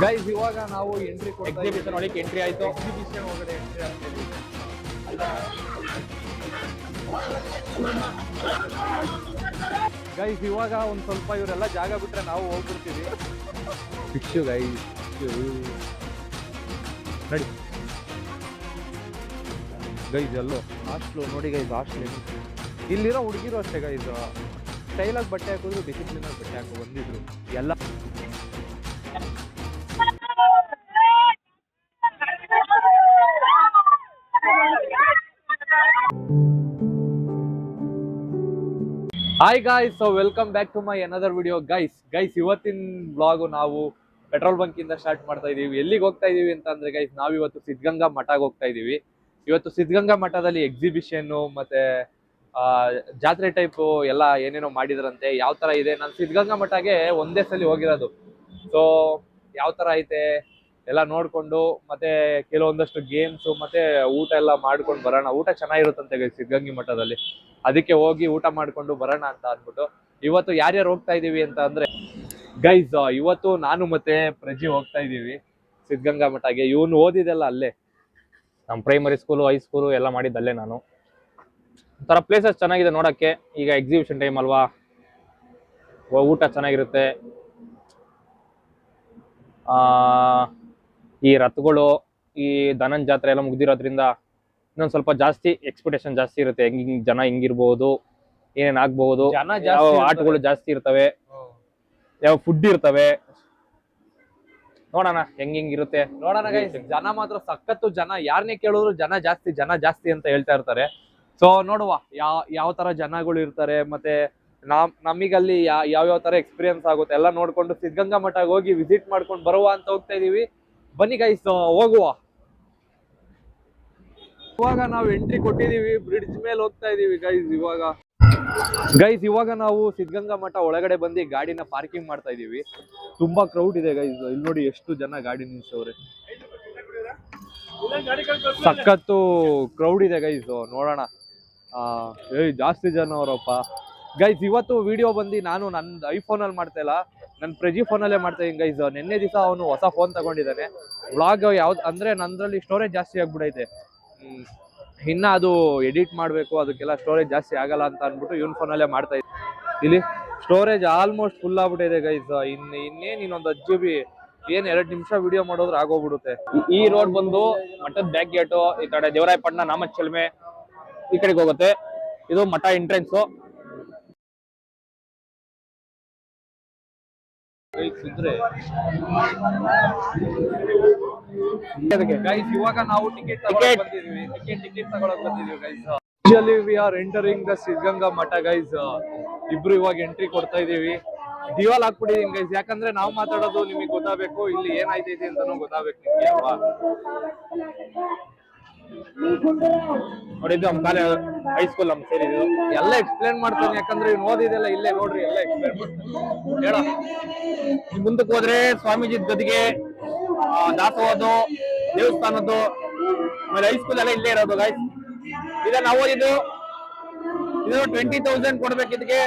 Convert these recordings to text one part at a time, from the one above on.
Guys ಇವಾಗ ನಾವು entry exhibition ಒಳಗೆ ಎಂಟ್ರಿ ಆಯ್ತು. ಎಕ್ಸಿಬಿಷನ್ ಒಳಗಡೆ ಎಂಟ್ರಿ ಆಗ್ತಿದ್ದೀವಿ. ಗೈಸ್ ಇವಾಗ ಒಂದ್ ಸ್ವಲ್ಪ ಇವರೆಲ್ಲ ಜಾಗ ಬಿಟ್ರೆ ನಾವು ಹೋಗ್ಬಿಡ್ತೀವಿ. ಫಿಶ್ ಗೈಸ್ ನಡಿ ಗೈಸ್ ಎಲ್ಲೋ ಹಾಸ್ಟ್ಲು ನೋಡಿ ಗೈಸ್ ಹಾಸ್ಟ್ಲ್ ಇಲ್ಲಿರೋ ಹುಡುಗಿರು ಅಷ್ಟೇ ಗೈಸ್ ಸ್ಟೈಲಾಗಿ ಬಟ್ಟೆ ಹಾಕಿದ್ರು ಡಿಸಿಪ್ಲಿನ್ ಆಗಿ ಬಟ್ಟೆ ಹಾಕೋ ಬಂದಿದ್ರು ಎಲ್ಲ. Hi guys, so welcome back to my another video. Guys ಇವತ್ತಿನ ಬ್ಲಾಗು ನಾವು ಪೆಟ್ರೋಲ್ ಬಂಕ್ ಇಂದ ಸ್ಟಾರ್ಟ್ ಮಾಡ್ತಾ ಇದೀವಿ. ಎಲ್ಲಿಗೆ ಹೋಗ್ತಾ ಇದೀವಿ ಅಂತ ಅಂದ್ರೆ ಗೈಸ್, ನಾವಿವತ್ತು ಸಿದ್ಧಗಂಗಾ ಮಠಕ್ಕೆ ಹೋಗ್ತಾ ಇದೀವಿ. ಇವತ್ತು ಸಿದ್ಧಗಂಗಾ ಮಠದಲ್ಲಿ ಎಕ್ಸಿಬಿಷನ್ ಮತ್ತೆ ಜಾತ್ರೆ ಟೈಪು ಎಲ್ಲ ಏನೇನೋ ಮಾಡಿದ್ರಂತೆ. ಯಾವ ತರ ಇದೆ, ನಾನು ಸಿದ್ಧಗಂಗಾ ಮಠಗೆ ಒಂದೇ ಸಲ ಹೋಗಿರೋದು. ಸೊ ಯಾವ ತರ ಐತೆ ಎಲ್ಲ ನೋಡ್ಕೊಂಡು ಮತ್ತೆ ಕೆಲವೊಂದಷ್ಟು ಗೇಮ್ಸ್ ಮತ್ತೆ ಊಟ ಎಲ್ಲ ಮಾಡ್ಕೊಂಡು ಬರೋಣ. ಊಟ ಚೆನ್ನಾಗಿರುತ್ತಂತೆ ಗೈಸ್ ಸಿದ್ಧಗಂಗಾ ಮಠದಲ್ಲಿ, ಅದಕ್ಕೆ ಹೋಗಿ ಊಟ ಮಾಡ್ಕೊಂಡು ಬರೋಣ ಅಂತ ಅಂದ್ಬಿಟ್ಟು ಇವತ್ತು ಯಾರ್ಯಾರು ಹೋಗ್ತಾ ಇದೀವಿ ಅಂತ ಅಂದ್ರೆ ಗೈಸ್, ಇವತ್ತು ನಾನು ಮತ್ತೆ ಪ್ರಜಿ ಹೋಗ್ತಾ ಇದೀವಿ ಸಿದ್ಧಗಂಗಾ ಮಠಗೆ. ಇವನು ಓದಿದೆಲ್ಲ ಅಲ್ಲೇ, ನಮ್ಮ ಪ್ರೈಮರಿ ಸ್ಕೂಲು ಹೈಸ್ಕೂಲು ಎಲ್ಲ ಮಾಡಿದ್ದಲ್ಲೇ ನಾನು. ಒಂಥರ ಪ್ಲೇಸಸ್ ಚೆನ್ನಾಗಿದೆ ನೋಡಕ್ಕೆ. ಈಗ ಎಕ್ಸಿಬಿಷನ್ ಟೈಮ್ ಅಲ್ವಾ, ಊಟ ಚೆನ್ನಾಗಿರುತ್ತೆ. ಈ ರಥಗಳು, ಈ ದನನ್ ಜಾತ್ರೆ ಎಲ್ಲ ಮುಗ್ದಿರೋದ್ರಿಂದ ಇನ್ನೊಂದು ಸ್ವಲ್ಪ ಜಾಸ್ತಿ ಎಕ್ಸ್ಪೆಕ್ಟೇಷನ್ ಜಾಸ್ತಿ ಇರುತ್ತೆ. ಹೆಂಗ್ ಜನ ಹಿಂಗಿರ್ಬಹುದು, ಏನೇನ್ ಆಗ್ಬಹುದು, ಯಾವ ಆಟಗಳು ಜಾಸ್ತಿ ಇರ್ತವೆ, ಯಾವ ಫುಡ್ ಇರ್ತವೆ, ನೋಡೋಣ ಹೆಂಗಿರುತ್ತೆ ನೋಡೋಣ ಗೈಸ್. ಜನ ಮಾತ್ರ ಸಖತ್ತು ಜನ, ಯಾರನ್ನೇ ಕೇಳಿದ್ರು ಜನ ಜಾಸ್ತಿ ಅಂತ ಹೇಳ್ತಾ ಇರ್ತಾರೆ. ಸೊ ನೋಡುವ ಯಾವ ತರ ಜನಗಳು ಇರ್ತಾರೆ, ಮತ್ತೆ ನಮಗಲ್ಲಿ ಯಾವ್ಯಾವ ತರ ಎಕ್ಸ್ಪೀರಿಯನ್ಸ್ ಆಗುತ್ತೆ ಎಲ್ಲ ನೋಡ್ಕೊಂಡು ಸಿದ್ಧಗಂಗಾ ಮಠಕ್ಕೆ ಹೋಗಿ ವಿಸಿಟ್ ಮಾಡ್ಕೊಂಡು ಬರುವ ಅಂತ ಹೋಗ್ತಾ ಇದೀವಿ. ಬನ್ನಿ ಗೈಸ್ ಹೋಗುವ. ಇವಾಗ ನಾವು ಎಂಟ್ರಿ ಕೊಟ್ಟಿದೀವಿ, ಬ್ರಿಡ್ಜ್ ಮೇಲೆ ಹೋಗ್ತಾ ಇದೀವಿ ಗೈಸ್. ಇವಾಗ ನಾವು ಸಿದ್ಧಗಂಗಾ ಮಠ ಒಳಗಡೆ ಬಂದು ಗಾಡಿನ ಪಾರ್ಕಿಂಗ್ ಮಾಡ್ತಾ ಇದೀವಿ. ತುಂಬಾ ಕ್ರೌಡ್ ಇದೆ ಗೈಸ್, ಇಲ್ಲಿ ನೋಡಿ ಎಷ್ಟು ಜನ ಗಾಡಿ ನಿಲ್ಸವ್ರೆ. ಸಖತ್ತು ಕ್ರೌಡ್ ಇದೆ ಗೈಸ್, ನೋಡೋಣ. ಜಾಸ್ತಿ ಜನ ಅವರಪ್ಪ ಗೈಸ್. ಇವತ್ತು ವಿಡಿಯೋ ಬಂದು ನಾನು ನನ್ನ ಐಫೋನಲ್ಲಿ ಮಾಡ್ತಾ ಇಲ್ಲ, ನನ್ನ ಪ್ರಜಿ ಫೋನಲ್ಲೇ ಮಾಡ್ತಾ ಇದೀನಿ ಗೈಸ್. ನಿನ್ನೆ ದಿವಸ ಅವನು ಹೊಸ ಫೋನ್ ತಗೊಂಡಿದ್ದಾನೆ. ವ್ಲಾಗ್ ಯಾವ್ದು ಅಂದ್ರೆ ನಂದ್ರಲ್ಲಿ ಸ್ಟೋರೇಜ್ ಜಾಸ್ತಿ ಆಗ್ಬಿಡೈತೆ, ಇನ್ನ ಅದು ಎಡಿಟ್ ಮಾಡಬೇಕು, ಅದಕ್ಕೆಲ್ಲ ಸ್ಟೋರೇಜ್ ಜಾಸ್ತಿ ಆಗಲ್ಲ ಅಂತ ಅಂದ್ಬಿಟ್ಟು ಇವನ್ ಫೋನಲ್ಲೇ ಮಾಡ್ತಾ ಇದ್ದೀನಿ. ಇಲ್ಲಿ ಸ್ಟೋರೇಜ್ ಆಲ್ಮೋಸ್ಟ್ ಫುಲ್ ಆಗ್ಬಿಟ್ಟಿದೆ ಗೈಸ್. ಇನ್ನೇನು ಇನ್ನೊಂದು 10 GB, ಏನ್ 2 ನಿಮಿಷ ವಿಡಿಯೋ ಮಾಡೋದ್ರೆ ಆಗೋಗ್ಬಿಡುತ್ತೆ. ಈ ರೋಡ್ ಬಂದು ಮಠದ ಬ್ಯಾಕ್ ಗೇಟು, ಈ ಕಡೆ ದೇವರಾಯಪಟ್ಟಣ ನಾಮಚಲ್ಮೆ ಈ ಕಡೆಗೆ ಹೋಗುತ್ತೆ. ಇದು ಮಠ ಎಂಟ್ರೆನ್ಸ್. ಗೈಸ್ ಇವಾಗ ನಾವು ಟಿಕೆಟ್ ತಗೊಳಕ್ ಬಂದಿದೀವಿ guys. We are entering the Siddaganga Math guys. ಇಬ್ರು ಇವಾಗ ಎಂಟ್ರಿ ಕೊಡ್ತಾ ಇದೀವಿ. ದಿವಾಲ್ ಹಾಕ್ಬಿಟ್ಟಿದೀನಿ ಗೈಸ್, ಯಾಕಂದ್ರೆ ನಾವು ಮಾತಾಡೋದು ನಿಮಗೆ ಗೊತ್ತಾಗಬೇಕು, ಇಲ್ಲಿ ಏನಾಯ್ತೈತಿ ಅಂತಾನು ಗೊತ್ತಾಗಬೇಕು ನಿಮ್ಗೆ ಅಲ್ವಾ. ನೋಡಿದ್ದು ನಮ್ಮ ಕಾಲೇಜ್ ಹೈಸ್ಕೂಲ್ ನಮ್ಮ ಸೇರಿದ್ದು ಎಲ್ಲ ಎಕ್ಸ್ಪ್ಲೇನ್ ಮಾಡ್ತಾನೆ, ಯಾಕಂದ್ರೆ ಇವ್ನು ಓದಿದೆಲ್ಲ ಇಲ್ಲೇ ನೋಡ್ರಿ, ಎಲ್ಲ ಎಕ್ಸ್ಪ್ಲೇನ್ ಮಾಡ್ತಾನೆ. ಹೇಳ, ಮುಂದಕ್ಕೆ ಹೋದ್ರೆ ಸ್ವಾಮೀಜಿ ಗದಿಗೆ, ದಾಸೋಹದ್ದು, ದೇವಸ್ಥಾನದ್ದು, ಆಮೇಲೆ ಹೈಸ್ಕೂಲ್ ಎಲ್ಲ ಇಲ್ಲೇ ಇರೋದು ಗೈಸ್. ಈಗ ನಾವು ಓದಿದ್ದು ಇದು 20,000 ಕೊಡ್ಬೇಕು ಇದಕ್ಕೆ.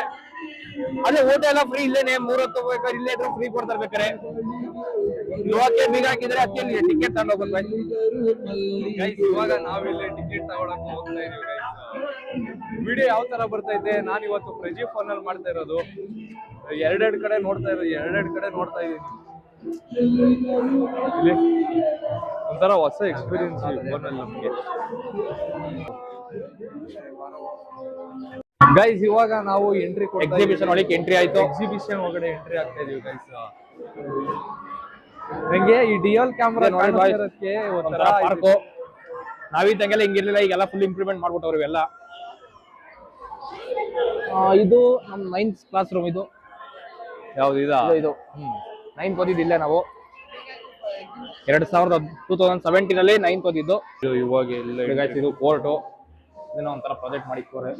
ಅದೇ ಊಟ ಎಲ್ಲ ಫ್ರೀ ಇಲ್ಲೇನೆ, 3 ಹೊತ್ತು ಬೇಕಾದ್ರೆ ಇಲ್ಲೇ ಇದ್ರು ಫ್ರೀ ಕೊಡ್ತಾರೆ ಬೇಕಾರೆ. ಇವಾಗ ಬೀಗ ಹಾಕಿದ್ರೆ ಅದಕ್ಕೆ ಟಿಕೆಟ್ ತಗೊಂಡು ಹೋಗೋದು ಗೈಸ್. ಇವಾಗ ನಾವಿಲ್ಲೇ ಟಿಕೆಟ್ ತಗೊಳಕ್ ಹೋಗ್ತಾ ಇದೀವಿ ಗೈಸ್. ವಿಡಿಯೋ ಯಾವ ತರ ಬರ್ತೈತೆ, ನಾನು ಇವತ್ತು ಪ್ರಜಿ ಫೋನಲ್ಲಿ ಮಾಡ್ತಾ ಇರೋದು. ಎರಡೆರಡು ಕಡೆ ನೋಡ್ತಾ ಇದೀನಿ. ಇಲ್ಲಿ ಒಂಥರ ಹೊಸ ಎಕ್ಸ್ಪೀರಿಯನ್ಸ್ ಈ ಫೋನಲ್ಲಿ ನಮ್ಗೆ ಗೈಸ್. ಇವಾಗ ನಾವು ಎಂಟ್ರಿ ಎಕ್ಸಿಬಿಷನ್ ಒಳಗೆ ಎಂಟ್ರಿ ಆಯ್ತು. ಎಕ್ಸಿಬಿಷನ್ ಒಳಗಡೆ ಎಂಟ್ರಿ ಆಗ್ತಾ ಇದೀವಿ ಗೈಸ್. ನಂಗೆ ಈ ಡಿಎಲ್ ಕ್ಯಾಮ್ರಾ ನೋಡೋದಕ್ಕೆ ಒಂಥರ ಪಾರ್ಕು. ನಾವಿದ್ದಂಗೆಲ್ಲ ಹಿಂಗಿರ್ಲಿಲ್ಲ, ಈಗೆಲ್ಲ ಫುಲ್ ಇಂಪ್ರೂವ್ಮೆಂಟ್ ಮಾಡ್ಬಿಟ್ಟವ್ರು ಇವೆಲ್ಲ. ಇದು ನಮ್ಮ 9th ಕ್ಲಾಸ್ ರೂಮ್. ಇದು ಯಾವ್ದು ಇದು 9th ಓದಿದ್ದಿಲ್ಲ ನಾವು. 2017 ಅಲ್ಲಿ 9th ಓದಿದ್ದು. ಇವಾಗ ಎಲ್ಲ ಇದು ಕೋರ್ಟು, ಇದನ್ನ ಒಂಥರ ಪ್ರಾಜೆಕ್ಟ್ ಮಾಡಿಕೋರೆ.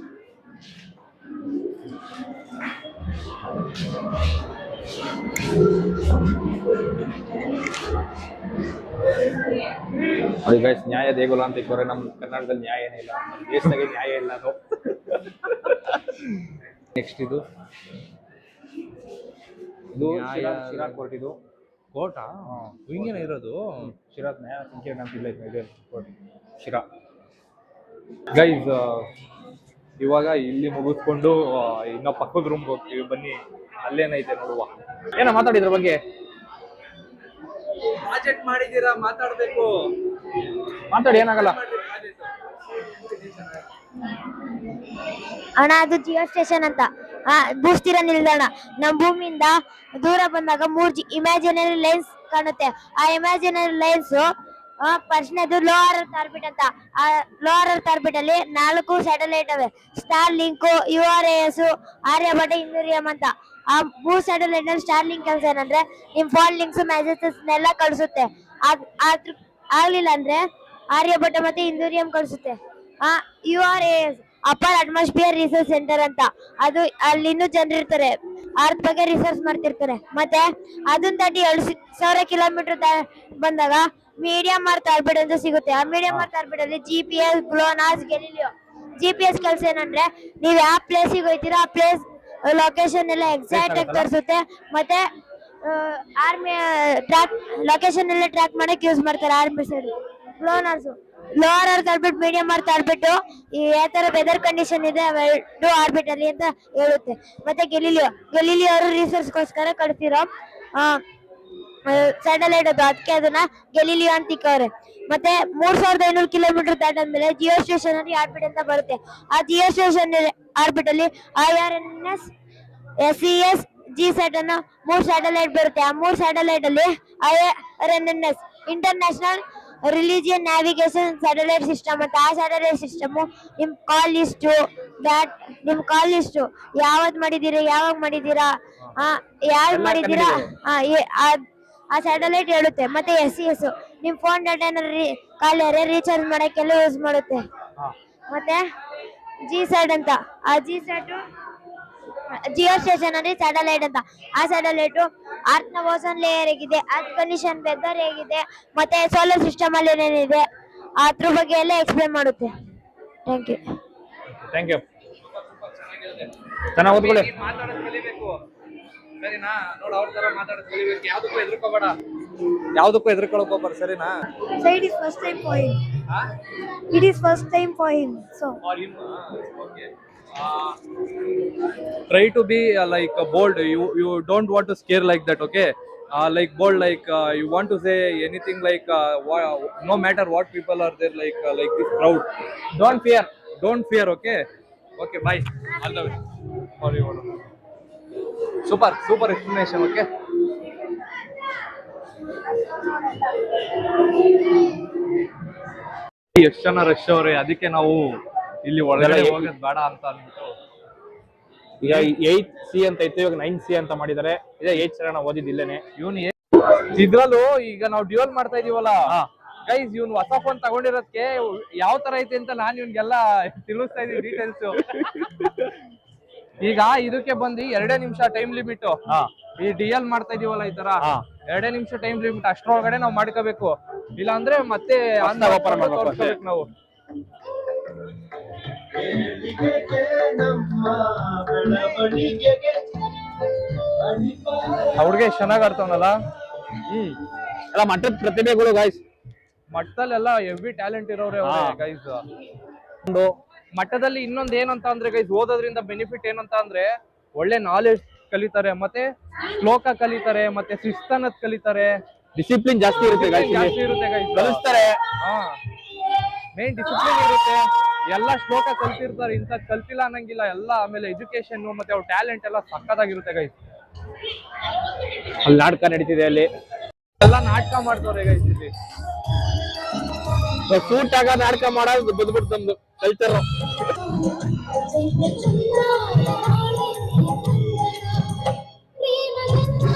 ಅದು ಗೈಸ್ ನ್ಯಾಯ ದೇಗುಲ ಅಂತ ಇಕ್ಕೋರೆ. ನಮ್ಮ ಕರ್ನಾಟಕದಲ್ಲಿ ನ್ಯಾಯ ಏನೇ ಇಲ್ಲ, ದೇಶದಾಗೆ ನ್ಯಾಯ ಇಲ್ಲ ಅದು. ನೆಕ್ಸ್ಟ್ ಇದು ಇದು ನ್ಯಾಯಾಲಯ. ಶಿರಾ ಕೋರ್ಟ್ ಇದು. ಕೋಟಾ ಹಿಂಗೇನ ಇರೋದು? ಶಿರಾ ನ್ಯಾಯ ಸಂಕೀರ್ಣ ಅಂತ ಇಲ್ಲ ಇದೆ ಕೋರ್ಟ್ ಶಿರಾ. ಗೈಸ್ ಇವಾಗ ಇಲ್ಲಿ ಮುಗಿಸ್ಕೊಂಡು ಇನ್ನೂ ಪಕ್ಕದ ರೂಮ್ಗೆ ಹೋಗ್ತೀವಿ, ಬನ್ನಿ ಅಲ್ಲೇನೈತೆ ನೋಡುವ. ಏನೋ ಮಾತಾಡಿದ್ರ ಬಗ್ಗೆ. ಪ್ರಾಜೆಕ್ಟ್ ಮಾಡಿದೀರಾ, ಮಾತಾಡ್ಬೇಕು. ಮಾತಾಡಿ, ಏನಾಗಲ್ಲ. ಅಣ್ಣ ಅದು ಜಿಯೋ ಸ್ಟೇಷನ್ ಅಂತ ಭೂಸ್ಥಿರ ನಿಲ್ದಾಣ. ನಮ್ಮ ಭೂಮಿಯಿಂದ ದೂರ ಬಂದಾಗ 3 ಇಮ್ಯಾಜಿನರಿ ಲೈನ್ಸ್ ಕಾಣುತ್ತೆ. ಆ ಇಮ್ಯಾಜಿನರಿ ಲೈನ್ಸ್ ಫಸ್ಟ್ನೇದು ಲೋ ಅರ್ತ್ ಆರ್ಬಿಟ್ ಅಂತ. ಆ ಲೋ ಅರ್ತ್ ಆರ್ಬಿಟ್ ಅಲ್ಲಿ 4 ಸ್ಯಾಟಲೈಟ್ ಅವೆ. ಸ್ಟಾರ್ ಲಿಂಕ್, URAS, ಆರ್ಯಭಟ, ಇಂದೂರಿಯಂ ಅಂತ. ಆ 3 ಸ್ಯಾಟಲೈಟ್ ನಲ್ಲಿ ಸ್ಟಾರ್ ಲಿಂಕ್ ಕೆಲಸ ಏನಂದ್ರೆ ನಿಮ್ ಫೋನ್ ಲಿಂಕ್ಸ್ ಮೆಸೇಜಸ್ ನೆಲ್ಲ ಕಳಿಸುತ್ತೆ. ಆಗ್ಲಿಲ್ಲ ಅಂದ್ರೆ ಆರ್ಯಭಟ ಮತ್ತೆ ಇಂದೂರಿಯಂ ಕಳಿಸುತ್ತೆ. URAS upper atmosphere research centre ಅಂತ. ಅದು ಅಲ್ಲಿ ಇನ್ನೂ ಜನರು ಇರ್ತಾರೆ, ಅರ್ತ್ ಬಗ್ಗೆ ರಿಸರ್ಚ್ ಮಾಡ್ತಿರ್ತಾರೆ. ಮತ್ತೆ ಅದನ್ನ ದಾಟಿ 2,000 ಕಿಲೋಮೀಟರ್ ಬಂದಾಗ ಮೀಡಿಯಂ ಅರ್ತ್ ಆರ್ಬಿಟ್ ಅಂತ ಸಿಗುತ್ತೆ. ಆ ಮೀಡಿಯಂ ಅರ್ತ್ ಆರ್ಬಿಟ್ ಅಲ್ಲಿ GPS, ಗ್ಲೋನಾಸ್, ಗೆಲಿಲಿಯೋ. GPS ಕೆಲಸ ಏನಂದ್ರೆ ನೀವ್ ಯಾವ ಪ್ಲೇಸಿಗೆ ಹೋಗ್ತೀರಾ ಆ ಪ್ಲೇಸ್ ಲೊಕೇಶನ್ ಎಲ್ಲ ಎಕ್ಸಾಕ್ಟ್ ಆಗಿ ತೋರಿಸುತ್ತೆ. ಮತ್ತೆ ಆರ್ಮಿ ಟ್ರ್ಯಾಕ್ ಲೊಕೇಶನ್ ಎಲ್ಲ ಟ್ರ್ಯಾಕ್ ಮಾಡಕ್ ಯೂಸ್ ಮಾಡ್ತಾರೆ army side. GLONASS lower earth orbit, medium earth orbit ಯಾವ ತರ ವೆದರ್ ಕಂಡೀಷನ್ ಇದೆ ಅವೆರಡು ಆರ್ಬಿಟ್ ಅಲ್ಲಿ ಅಂತ ಹೇಳುತ್ತೆ. ಮತ್ತೆ ಗೆಲಿಲಿಯೋ ಅವರು ರಿಸರ್ಚ್ ಗೋಸ್ಕರ ಕಳಿಸಿರೋ ಸ್ಯಾಟಲೈಟ್ ಅದು, ಅದಕ್ಕೆ ಅದನ್ನ ಗೆಲಿಲಿಯೋ ಅಂತ ಇಕ್ಕವ್ರೆ. ಮತ್ತೆ 3,500 ಕಿಲೋಮೀಟರ್ ದಾಟಾದ್ಮೇಲೆ ಜಿಯೋ ಸ್ಟೇಷನರಿ ಆರ್ಬಿಟ್ ಅಂತ ಬರುತ್ತೆ. ಆ ಜಿಯೋ ಸ್ಟೇಷನರಿ ಆರ್ಬಿಟ್ ಅಲ್ಲಿ IRNS, SES, GSAT ಅನ್ನೋ 3 ಸ್ಯಾಟಲೈಟ್ ಬರುತ್ತೆ. ಆ 3 ಸ್ಯಾಟಲೈಟ್ ಅಲ್ಲಿ IRNS international religion navigation satellite system ಅಂತ. ಆ ಸ್ಯಾಟಲೈಟ್ ಸಿಸ್ಟಮ್ ನಿಮ್ ಕಾಲ್ ಲಿಸ್ಟ್ ಯಾವತ್ ಮಾಡಿದೀರಾ, ಯಾವಾಗ ಮಾಡಿದೀರಾ, ಯಾರು ಮಾಡಿದೀರಾ ಆ ಸ್ಯಾಟಲೈಟ್ ಹೇಳುತ್ತೆ. ಮತ್ತೆ SES ನಿಮ್ ಫೋನ್ ಡಾಟಾನ ಖಾಲಿ ರೀಚಾರ್ಜ್ ಮಾಡಕ್ಕೆಲ್ಲ ಯೂಸ್ ಮಾಡುತ್ತೆ. ಮತ್ತೆ GSAT ಅಂತ, ಆ GSAT ಜಿಯೋ ಸ್ಟೇಷನರಿ ಸ್ಯಾಟಲೈಟ್ ಅಂತ. ಆ ಸ್ಯಾಟಲೈಟ್ ಅರ್ತ್ ನ ಓಝೋನ್ ಲೇಯರ್ ಹೇಗಿದೆ, ಅರ್ತ್ ಕಂಡೀಷನ್, ವೆದರ್ ಹೇಗಿದೆ, ಮತ್ತೆ ಸೋಲಾರ್ ಸಿಸ್ಟಮ್ ಅಲ್ಲಿ ಏನೇನಿದೆ ಅದ್ರ ಬಗ್ಗೆ ಎಲ್ಲ ಎಕ್ಸ್ಪ್ಲೇನ್ ಮಾಡುತ್ತೆ. Thank you. Thank you. ಚೆನ್ನಾಗಿ ಓದ್ಕೊಳ್ಳಿ. ಮಾತಾಡೋದು ಕಲಿಬೇಕು, ಸರಿನಾ? ನೋಡು ಅವ್ರ ತರ ಮಾತಾಡೋದು ಕಲಿಬೇಕು, ಯಾವ್ದಕ್ಕೂ ಹೆದರ್ಕೊಳಕ್ ಹೋಗ್ಬಾರ, ಸರಿನಾ? So it is first time for him. It is first time for him. So Okay. Try to be like bold. You don't want to scare like that, okay? Like bold, like you want to say anything like no matter what people are there, like this crowd. Don't fear, okay? Okay, bye. All the best for you. Super explanation, okay? ಎಷ್ಟು ಜನ rush ಅವ್ರೆ, ಅದಕ್ಕೆ ನಾವು ಇಲ್ಲಿ ಒಳಗಡೆ ಹೋಗೋದು ಬೇಡ ಅಂತ ಅಂದ್ಬಿಟ್ಟು. ಈಗ 8C ಅಂತ ಇತ್ತು, ಇವಾಗ 9C ಅಂತ ಮಾಡಿದ್ದಾರೆ. ಇದೇ 8 ಸಲ ನಾವು ಓದಿದ್ದಿಲ್ಲೇನೆ. ಇವನು ಇದ್ರಲ್ಲೂ ಈಗ ನಾವು ಡ್ಯೂಯಲ್ ಮಾಡ್ತಾ ಇದೀವಲ್ಲ ಗೈಸ್, ಇವ್ನು ಹೊಸ ಫೋನ್ ತಗೊಂಡಿರೋದಕ್ಕೆ ಯಾವ ತರ ಐತೆ ಅಂತ ನಾನು ಇವ್ನಿಗೆಲ್ಲ ತಿಳಿಸ್ತಾ ಇದೀನಿ ಡೀಟೇಲ್ಸ್. ಈಗ ಇದಕ್ಕೆ ಬಂದು 2 ನಿಮಿಷ ಟೈಮ್ ಲಿಮಿಟ್. ಈ DL ಮಾಡ್ತಾ ಇದೀವಲ್ಲ ಈ ತರ 2 ನಿಮಿಷ ಟೈಮ್ ಲಿಮಿಟ್, ಅಷ್ಟ್ರೊಳಗಡೆ ನಾವು ಮಾಡ್ಕೋಬೇಕು. ಇಲ್ಲ ಅಂದ್ರೆ ಮತ್ತೆ ತೋರಿಸ್ಕೋಬೇಕು ನಾವು. ಅವ್ರಿಗೆ ಚೆನ್ನಾಗ್ ಆಡ್ತಾವನಲ್ಲ. ಎಲ್ಲ ಮಟ್ಟದ ಪ್ರತಿಭೆಗಳು ಗೈಸ್. ಮಟ್ಟದಲ್ಲೆಲ್ಲ ಹೆವಿ ಟ್ಯಾಲೆಂಟ್ ಇರೋರೆ ಗೈಸ್. ಮಟ್ಟದಲ್ಲಿ ಇನ್ನೊಂದ್ ಏನಂತ ಅಂದ್ರೆ ಗೈಸ್, ಓದೋದ್ರಿಂದ ಬೆನಿಫಿಟ್ ಏನಂತ ಅಂದ್ರೆ ಒಳ್ಳೆ ನಾಲೆಜ್ ಕಲಿತಾರೆ, ಮತ್ತೆ ಶ್ಲೋಕ ಕಲಿತಾರೆ, ಮತ್ತೆ ಶಿಸ್ತನ್ನದ್ ಕಲಿತಾರೆ. ಡಿಸಿಪ್ಲಿನ್ ಜಾಸ್ತಿ ಇರುತ್ತೆ ಗೈಸ್. ಕಲಿಸ್ತಾರೆ. ಮೇನ್ ಡಿಸಿಪ್ಲಿನ್ ಇರುತ್ತೆ. ಎಲ್ಲ ಶ್ಲೋಕ ಕಲ್ತಿರ್ತಾರೆ, ಇಂಥ ಕಲ್ತಿಲ್ಲ ಅನ್ನಂಗಿಲ್ಲ ಎಲ್ಲ. ಆಮೇಲೆ ಎಜುಕೇಶನ್ ಮತ್ತೆ ಅವ್ರ ಟ್ಯಾಲೆಂಟ್ ಎಲ್ಲ ಸಕ್ಕತ್ತಾಗಿರುತ್ತೆ ಗೈಸ್. ಅಲ್ಲಿ ನಾಟಕ ನಡೀತಿದೆ, ಅಲ್ಲಿ ಎಲ್ಲ ನಾಟಕ ಮಾಡ್ತವ್ರೆ ಗೈಸ್. ಇಲ್ಲಿ ಸೂಟ್ ಆಗ ನಾಟಕ ಮಾಡೋದು ಬಂದ್ಬಿಟ್ಟು ನಮ್ದು ಕಲ್ಚರ್.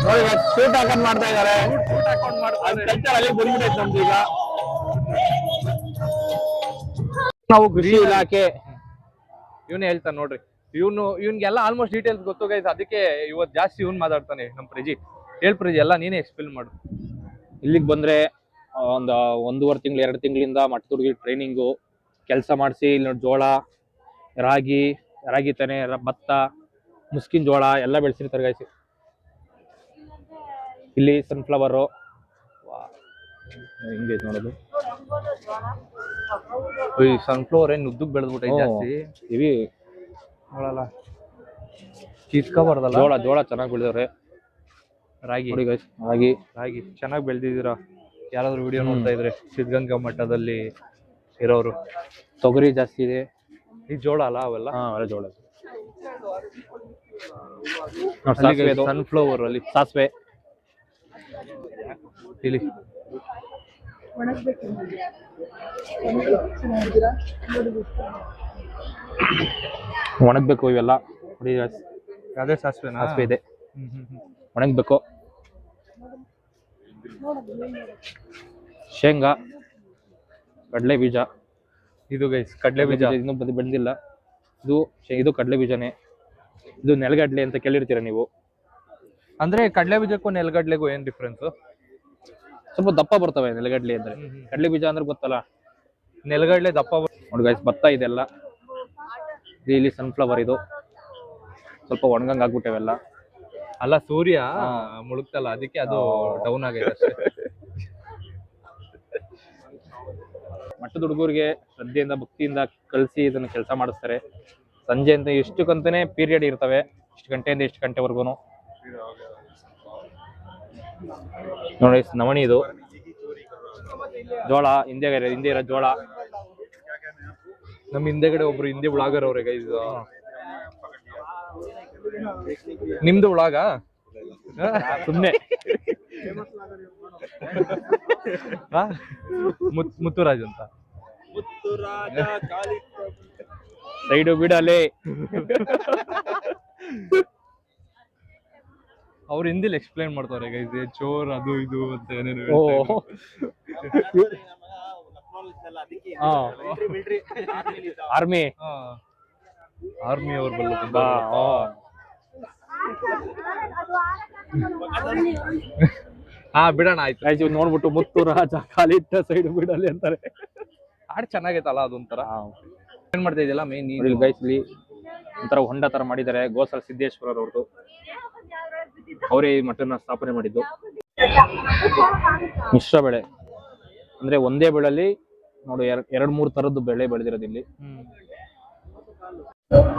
ನೋಡಿ ಸೂಟ್ ಹಾಕೊಂಡ್ ಮಾಡ್ತಾ ಇದಾರೆ. ಸೂಟ್ ಹಾಕೊಂಡ್ ಮಾಡ್ತಾರೆ. ಕಲ್ಚರ್ ಅಲ್ಲಿ ಬಂದ್ಬಿಟ್ಟೈತೆ ನಮ್ದು. ಈಗ ನಾವು ಕೃಷಿ ಇಲಾಖೆ ಇವನೇ ಹೇಳ್ತಾನೆ ನೋಡ್ರಿ. ಇವ್ನಿಗೆಲ್ಲ ಆಲ್ಮೋಸ್ಟ್ ಡೀಟೇಲ್ಸ್ ಗೊತ್ತು ಗೈಸ್, ಅದಕ್ಕೆ ಇವತ್ತು ಜಾಸ್ತಿ ಇವ್ನು ಮಾತಾಡ್ತಾನೆ. ನಮ್ ಪ್ರಜಿ ಪ್ರಜಿ ಎಲ್ಲ ನೀನೇ ಎಕ್ಸ್ಪ್ಲೇನ್ ಮಾಡು. ಇಲ್ಲಿಗೆ ಬಂದ್ರೆ ಒಂದು 1.5 ತಿಂಗಳು 2 ತಿಂಗಳಿಂದ ಮಟ್ಟದುರ್ಗಿ ಟ್ರೈನಿಂಗು ಕೆಲಸ ಮಾಡಿಸಿ. ಇಲ್ಲಿ ನೋಡಿ ಜೋಳ, ರಾಗಿ ತೆನೆ, ಭತ್ತ, ಮುಸ್ಕಿನ್ ಜೋಳ ಎಲ್ಲ ಬೆಳೆಸಿರ್ತಾರೆ ಗೈಸ್. ಇಲ್ಲಿ ಸನ್ಫ್ಲವರು ಹಿಂಗೆ ನೋಡೋದು. ಈ ಸನ್ಫ್ಲವರ್ ಏನ್ ಉದ್ದಕ್ಕೆ ಬೆಳೆದ್ಬಿಟ್ಟೈತೆ ಜಾಸ್ತಿ. ಇವಿ ನೋಡಲ್ಲ ಕಿತ್ಕೋಬಾರ್ದಲ್ಲ. ಜೋಳ ಚೆನ್ನಾಗಿ ಬೆಳೆದವ್ರೆ. ರಾಗಿ ನೋಡಿ ಗೈಸ್, ರಾಗಿ ಚೆನ್ನಾಗಿ ಬೆಳೆದಿದ್ದೀರಾ. ಯಾರಾದ್ರೂ ವಿಡಿಯೋ ನೋಡ್ತಾ ಇದ್ರೆ ಸಿದ್ಧಗಂಗಾ ಮಠದಲ್ಲಿ ಇರೋರು. ತೊಗರಿ ಜಾಸ್ತಿ ಇದೆ. ಈ ಜೋಳ ಅಲ್ಲ ಅವೆಲ್ಲ. ಅವೆಲ್ಲ ಜೋಳ. ಸನ್ಫ್ಲವರ್ ಅಲ್ಲಿ ಸಾಸಿವೆ ಇಲ್ಲಿ ಒಣಗ್ಬೇಕು ಇವೆಲ್ಲ. ನೋಡಿ ಅದೇ ಸಾಸಿವೆ ಇದೆ, ಒಣಗ್ಬೇಕು. ಶೇಂಗಾ, ಕಡಲೆ ಬೀಜ. ಇದು ಗೈಸ್ ಕಡಲೆ ಬೀಜ ಇನ್ನೂ ಬೆಳೆದಿಲ್ಲ. ಇದು ಕಡಲೆ ಬೀಜನೇ. ಇದು ನೆಲಗಡ್ಲೆ ಅಂತ ಕೇಳಿರ್ತೀರ ನೀವು. ಅಂದ್ರೆ ಕಡಲೆ ಬೀಜಕ್ಕೂ ನೆಲಗಡ್ಲೆಗೂ ಏನ್ ಡಿಫ್ರೆನ್ಸ್? ಸ್ವಲ್ಪ ದಪ್ಪ ಬರ್ತವೆ ನೆಲಗಡ್ಲೆ ಅಂದ್ರೆ. ಕಡಲೆ ಬೀಜ ಅಂದ್ರೆ ಗೊತ್ತಲ್ಲ, ನೆಲಗಡ್ಲೆ ದಪ್ಪ. ನೋಡಿ ಗೈಸ್, ಭತ್ತ ಇದೆಲ್ಲ. ಇಲ್ಲಿ ಸನ್ಫ್ಲವರ್. ಇದು ಸ್ವಲ್ಪ ಒಣಗಂಗ್ ಆಗ್ಬಿಟ್ಟವೆಲ್ಲ. ಅಲ್ಲ ಸೂರ್ಯ ಮುಳುಗ್ತಲ್ಲ, ಅದಕ್ಕೆ ಅದು ಡೌನ್ ಆಗೈತೆ ಅಷ್ಟೇ. ಮಟ್ಟದ ಹುಡುಗರಿಗೆ ಶ್ರದ್ಧೆಯಿಂದ ಭಕ್ತಿಯಿಂದ ಕಳಿಸಿ ಇದನ್ನ ಕೆಲಸ ಮಾಡಿಸ್ತಾರೆ. ಸಂಜೆ ಅಂತ ಇಷ್ಟಕ್ಕಂತಾನೆ ಪೀರಿಯಡ್ ಇರ್ತವೆ, ಇಷ್ಟು ಗಂಟೆಯಿಂದ ಇಷ್ಟು ಗಂಟೆವರೆಗೂ. ನೋಡಿ ನವಣಿ, ಇದು ಜೋಳ. ಹಿಂದೆ ಇರೋ ಜೋಳ. ನಮ್ ಹಿಂದೆಗಡೆ ಒಬ್ರು ಹಿಂದಿ ಬ್ಲಾಗರ್ ಅವ್ರೆ ಗೈಸ್. ನಿಮ್ದು ಬ್ಲಾಗ? ಸುಮ್ನೆ ಮುತ್ತುರಾಜ್ ಅಂತ. ಸೈಡು ಬಿಡಲೆ. ಅವ್ರು ಹಿಂದಿಲಿ ಎಕ್ಸ್ಪ್ಲೈನ್ ಮಾಡ್ತಾರೆ ಗೈಸ್, ಚೋರ್ ಅದು ಇದು ಅಂತ ಏನೇನು. ಆರ್ಮಿ ಅವ್ರು ಬಾ. ಬಿಡೋಣ ಆಯ್ತು. ನೋಡ್ಬಿಟ್ಟು ಮುತ್ತು ರಾಜ ಕಾಲಿಟ್ಟ ಸೈಡ್ ಬಿಡಲಿ ಅಂತಾರೆ. ಹಾಡು ಚೆನ್ನಾಗೈತಲ್ಲ ಅದೊಂಥರ. ಏನ್ ಮಾಡ್ತಾ ಇದೆಯಲ್ಲ ಮೇನ್ ಗೈಸ್, ಇಲ್ಲಿ ಒಂಥರ ಹೊಂಡ ತರ ಮಾಡಿದ್ದಾರೆ. ಗೋಸಲ ಸಿದ್ದೇಶ್ವರ ಅವ್ರದ್ದು, ಅವರೇ ಈ ಮಠನ ಸ್ಥಾಪನೆ ಮಾಡಿದ್ದು. ಮಿಶ್ರ ಬೆಳೆ ಅಂದ್ರೆ ಒಂದೇ ಬೆಳೆಯಲ್ಲಿ ನೋಡಿ 2-3 ತರದ್ದು ಬೆಳೆ ಬೆಳೆದಿರೋದು ಇಲ್ಲಿ.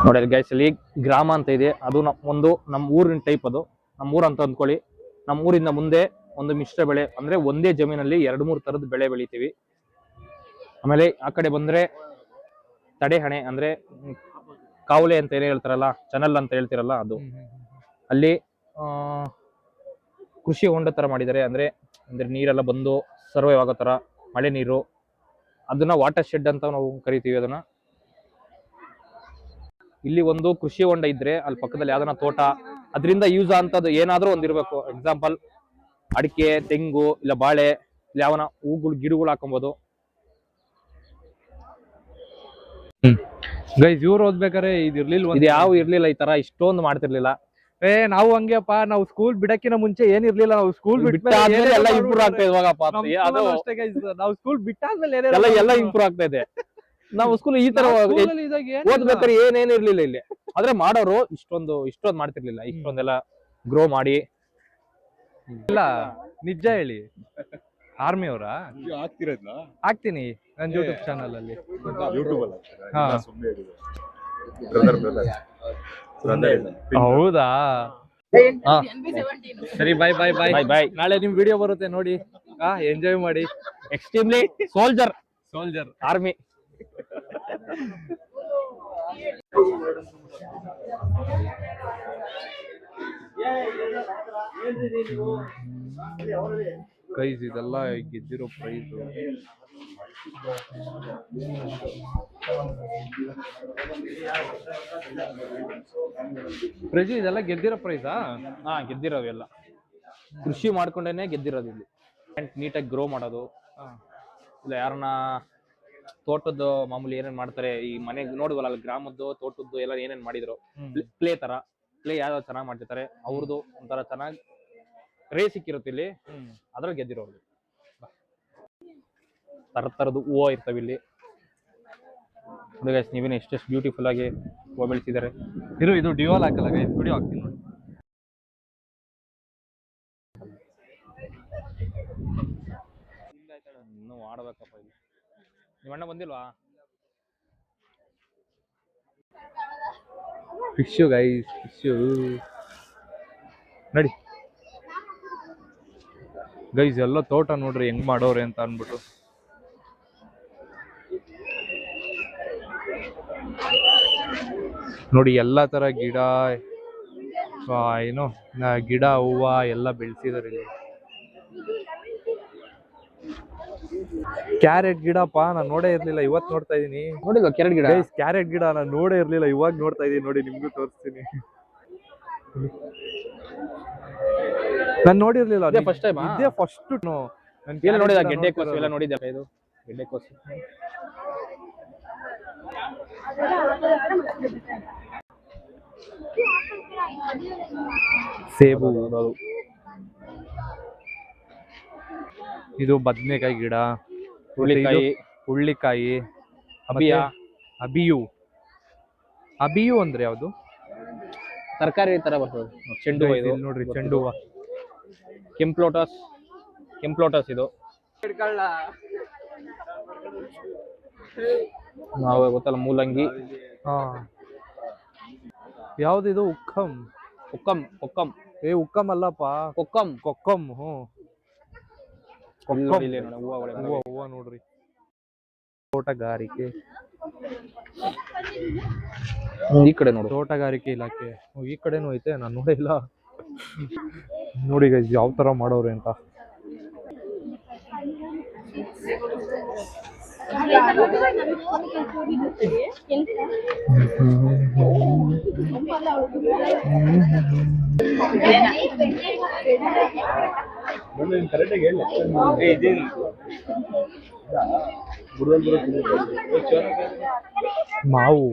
ನೋಡಿ ಗೈಸ್, ಇಲ್ಲಿ ಗ್ರಾಮ ಅಂತ ಇದೆ. ಅದು ನಮ್ಮ ಊರಿನ ಟೈಪ್. ಅದು ನಮ್ಮ ಊರು ಅಂತ ಅಂದ್ಕೊಳ್ಳಿ. ನಮ್ಮ ಊರಿಂದ ಮುಂದೆ ಒಂದು ಮಿಶ್ರ ಬೆಳೆ ಅಂದ್ರೆ ಒಂದೇ ಜಮೀನಲ್ಲಿ 2-3 ತರದ ಬೆಳೆ ಬೆಳಿತೀವಿ. ಆಮೇಲೆ ಆ ಕಡೆ ಬಂದ್ರೆ ತಡೆಹಣೆ ಅಂದ್ರೆ ಕಾವಲೆ ಅಂತ ಏನೇ ಹೇಳ್ತಾರಲ್ಲ, ಚಾನಲ್ ಅಂತ ಹೇಳ್ತಿರಲ್ಲ, ಅದು. ಅಲ್ಲಿ ಕೃಷಿ ಹೊಂಡ ತರ ಮಾಡಿದ್ದಾರೆ. ಅಂದ್ರೆ ನೀರೆಲ್ಲ ಬಂದು ಸರ್ವೈವ್ ಆಗೋ ತರ, ಮಳೆ ನೀರು. ಅದನ್ನ ವಾಟರ್ ಶೆಡ್ ಅಂತ ನಾವು ಕರಿತೀವಿ ಅದನ್ನ. ಇಲ್ಲಿ ಒಂದು ಕೃಷಿ ಹೊಂಡ ಇದ್ರೆ ಅಲ್ಲಿ ಪಕ್ಕದಲ್ಲಿ ಯಾವ್ದನ ತೋಟ, ಅದರಿಂದ ಯೂಸ್ ಅಂತದ್ದು ಏನಾದ್ರೂ ಒಂದಿರ್ಬೇಕು. ಎಕ್ಸಾಂಪಲ್ ಅಡಿಕೆ, ತೆಂಗು, ಇಲ್ಲ ಬಾಳೆ, ಇಲ್ಲ ಯಾವನ ಹೂಗಳು ಗಿಡಗಳು ಹಾಕೊಬಹುದು. ಗೈಸ್, ಇವ್ರು ಓದ್ಬೇಕಾರೆ ಇದಿರ್ಲಿಲ್ಲ, ಇದು ಯಾವ ಇರ್ಲಿಲ್ಲ, ಈ ತರ ಇಷ್ಟೊಂದು ಮಾಡ್ತಿರ್ಲಿಲ್ಲ. ನಾವು ಹಂಗೆಪ್ಪ, ನಾವು ಸ್ಕೂಲ್ ಬಿಡಕ್ಕಿನ ಮುಂಚೆ ಏನಿರ್ಲಿಲ್ಲ. ನಾವು ಸ್ಕೂಲ್ ಬಿಟ್ಟಾದ್ಮೇಲೆ ಎಲ್ಲ ಇಂಪ್ರೂವ್ ಆಗ್ತಾ ಇವಾಗಪ್ಪ. ನಾವು ಸ್ಕೂಲ್ ಬಿಟ್ಟಾದ್ಮೇಲೆ ಎಲ್ಲ ಇಂಪ್ರೂವ್ ಆಗ್ತಾ ಇದೆ. ನಾವು ಸ್ಕೂಲ್ ಈ ತರ ಓದ್ಬೇಕಾದ್ರೆ ಏನೇನ್ ಇರ್ಲಿಲ್ಲ ಇಲ್ಲಿ. ಆದ್ರೆ ಮಾಡೋರು ಇಷ್ಟೊಂದು ಮಾಡ್ತಿರ್ಲಿಲ್ಲ. ಇಷ್ಟೊಂದೆಲ್ಲ ಗ್ರೋ ಮಾಡಿ. ಇಲ್ಲ ನಿಜ ಹೇಳಿ, ಆರ್ಮಿ ಅವರ ಆಗ್ತೀನಿ ನನ್ನ ಯೂಟ್ಯೂಬ್ ಚಾನಲ್ ಅಲ್ಲಿ. ಹೌದಾ? ಸರಿ, ಬಾಯ್ ಬಾಯ್ ಬಾಯ್ ಬಾಯ್. ನಾಳೆ ನಿಮ್ ವಿಡಿಯೋ ಬರುತ್ತೆ ನೋಡಿ. ಎಂಜಾಯ್ ಮಾಡಿ. Extremely soldier army. ಗೈಸ್, ಇದೆಲ್ಲ ಗೆದ್ದಿರೋ ಪ್ರೈಸ್. ಪ್ರೈಸ್ ಇದೆಲ್ಲ ಗೆದ್ದಿರೋ ಪ್ರೈಸಾ? ಗೆದ್ದಿರೋವೆಲ್ಲ ಕೃಷಿ ಮಾಡ್ಕೊಂಡೇನೆ ಗೆದ್ದಿರೋದು. ಇಲ್ಲಿ ನೀಟಾಗಿ ಗ್ರೋ ಮಾಡೋದು. ಇಲ್ಲ ಯಾರನ್ನ ತೋಟದ್ದು ಮಾಮೂಲಿ ಏನೇನ್ ಮಾಡ್ತಾರೆ, ಈ ಮನೆಗೆ ನೋಡುವಲ್ಲ ಅಲ್ಲಿ ಗ್ರಾಮದ್ದು ತೋಟದ್ದು ಎಲ್ಲ ಏನೇನ್ ಮಾಡಿದ್ರು, ಪ್ಲೇ ಯಾವ್ಯಾವ ಚೆನ್ನಾಗಿ ಮಾಡ್ತಿರ್ತಾರೆ ಅವ್ರದ್ದು ಒಂಥರ ಚೆನ್ನಾಗಿ ರೇಸ್ ಸಿಕ್ಕಿರುತ್ತೆ ಇಲ್ಲಿ. ಅದ್ರಲ್ಲಿ ಗೆದ್ದಿರೋದು ತರದ್ದು ಹೂವು ಇರ್ತವೆ ಇಲ್ಲಿ. ನೀವೇನು ಎಷ್ಟೆಷ್ಟು ಬ್ಯೂಟಿಫುಲ್ ಆಗಿ ಹೂವು ಬೆಳೆಸಿದ್ದಾರೆ. ಇದು ಡಿಯೋಲ್ ಹಾಕಲ್ಲ ಗೈಸ್, ವಿಡಿಯೋ ಹಾಕ್ತೀನಿ ನೋಡಿ. ಇನ್ನು ಆಡ್ಬೇಕಪ್ಪ ಇಲ್ಲಿ. ನಿಮ್ಮ ಅಣ್ಣ ಬಂದಿಲ್ವಾ? ಫಿಶು ಗೈಸ್, ಫಿಶು ನಡಿ ಗೈಸ್. ಎಲ್ಲ ತೋಟ ನೋಡ್ರಿ ಹೆಂಗ್ ಮಾಡೋರೆ ಅಂತ ಅನ್ಬಿಟ್ಟು. ನೋಡಿ ಎಲ್ಲಾ ತರ ಗಿಡ, ಏನೋ ಗಿಡ ಹೂವ ಎಲ್ಲ ಬೆಳೆಸಿದಾರೆ ಇಲ್ಲಿ. ಕ್ಯಾರೆಟ್ ಗಿಡಪ್ಪ, ನಾನು ನೋಡೇ ಇರ್ಲಿಲ್ಲ, ಇವತ್ತು ನೋಡ್ತಾ ಇದೀನಿ. ನೋಡಿಲ್ವಾ ಕ್ಯಾರೆಟ್ ಗಿಡ? ಕ್ಯಾರೆಟ್ ಗಿಡ ನಾನು ನೋಡೇ ಇರ್ಲಿಲ್ಲ, ಇವಾಗ ನೋಡ್ತಾ ಇದೀನಿ. ನೋಡಿ ನಿಮ್ಗೂ ತೋರಿಸ್ತೀನಿ. ನಾನು ನೋಡಿರ್ಲಿಲ್ಲ, ಇದೇ ಫಸ್ಟ್ ಟೈಮ್. ಇದೇ ಫಸ್ಟ್. ಎಲ್ಲ ನೋಡಿದ ಗೆಡ್ಡೆಕೋಸು ಎಲ್ಲ ನೋಡಿದ್ದೆ. ಇದು ಗೆಡ್ಡೆಕೋಸು, ಸೇಬು, ಇದು ಬದನೆಕಾಯಿ ಗಿಡ, ಹುರುಳಿಕಾಯಿ, ಹುಳ್ಳಿಕಾಯಿ, ಅಬಿಯ, ಅಬಿಯು. ಅಬಿಯು ಅಂದ್ರೆ ಯಾವುದು? ತರಕಾರಿ ತರ ಬರ್ತದೆ. ಚೆಂಡು ಹೂವು ಇದು ನೋಡ್ರಿ, ಚೆಂಡು ಹೂವ. ಕೆಂಪ್ಲೋಟಸ್, ಕೆಂಪ್ಲೋಟಸ್ ಇದು ನಾವು ಗೊತ್ತಲ್ಲ, ಮೂಲಂಗಿ. ಹಾ, ಯಾವ್ದಿದು? ಉಕ್ಕಂ. ಉಕ್ಕಂ, ಉಕ್ಕಂ. ಉಕ್ಕಂ ಅಲ್ಲಪ್ಪ, ಕೊಕ್ಕಂ, ಕೊಕ್ಕಂ. ಹೂವ ನೋಡ್ರಿ. ತೋಟಗಾರಿಕೆ, ಈ ಕಡೆ ನೋಡಿ, ತೋಟಗಾರಿಕೆ ಇಲಾಖೆ. ಈ ಕಡೆನೂ ಐತೆ, ನಾನು ನೋಡೇ ಇಲ್ಲ. ನೋಡಿ ಗೈಸ್ ಯಾವ ತರ ಮಾಡೋರೆ ಅಂತ. ಮಾವು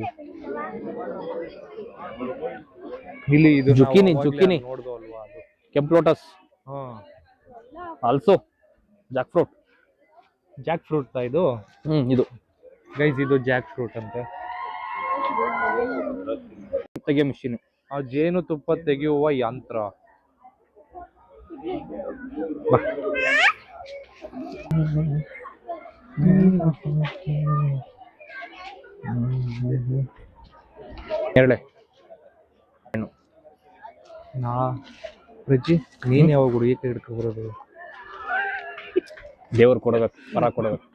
ಇಲ್ಲಿ, ಇದು ಜುಕಿನಿ, ಜುಕಿನಿ ನೋಡ್ದೋ ಅಲ್ವಾ ಅದು? ಕೆಂಪ್ಲೋಟಸ್. Also jackfruit. Jackfruit ಇದು. ಇದು ಗೈಸ್, ಇದು ಜಾಕ್ ಫ್ರೂಟ್ ಅಂತೆ. ತೆಗೆ ಮಿಷಿನ್. ಆ ಜೇನು ತುಪ್ಪ ತೆಗೆಯುವ ಯಂತ್ರ. ಎರಳೆ ಪ್ರಜ್ಜಿ, ನೀನ್ ಯಾವಾಗ ಹುಡುಗಿ ಹಿಡ್ಕೊ ಬರೋದು? ದೇವ್ರು ಕೊಡಬೇಕು, ಪರ ಕೊಡಬೇಕು.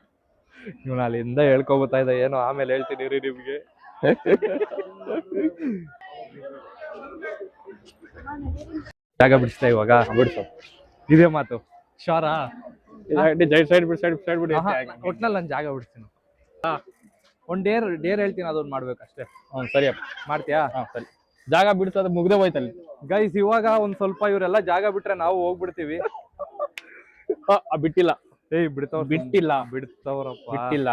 ಇವನು ಅಲ್ಲಿಂದ ಹೇಳ್ಕೊಬತ್ತಾ ಇದ್ದ, ಏನೋ ಆಮೇಲೆ ಹೇಳ್ತೀನಿ ರೀ ನಿಮ್ಗೆ. ಜಾಗ ಬಿಡಿಸ್ತಾ ಇವಾಗ? ಬಿಡ್ಸು, ಇದೇ ಮಾತು ಶಾರಾ? ಸೈಡ್ ಬಿಡಿ. ಒಟ್ನಲ್ಲಿ ನಾನು ಜಾಗ ಬಿಡಿಸ್ತೀನಿ. ಒಂದ್ ಡೇರ್ ಹೇಳ್ತೀನಿ, ಅದೊಂದು ಮಾಡ್ಬೇಕಷ್ಟೇ. ಸರಿ ಅಪ್ಪ, ಮಾಡ್ತೀಯಾ? ಸರಿ. ಜಾಗ ಬಿಡಿಸೋದು ಮುಗ್ದೆ ಹೋಯ್ತಲ್ಲಿ ಗೈಸ್. ಇವಾಗ ಒಂದ್ ಸ್ವಲ್ಪ ಇವರೆಲ್ಲ ಜಾಗ ಬಿಟ್ರೆ ನಾವು ಹೋಗ್ಬಿಡ್ತೀವಿ. ಬಿಟ್ಟಿಲ್ಲ, ಬಿಡ್ತವ್ರಪ್ಪ, ಬಿಟ್ಟಿಲ್ಲ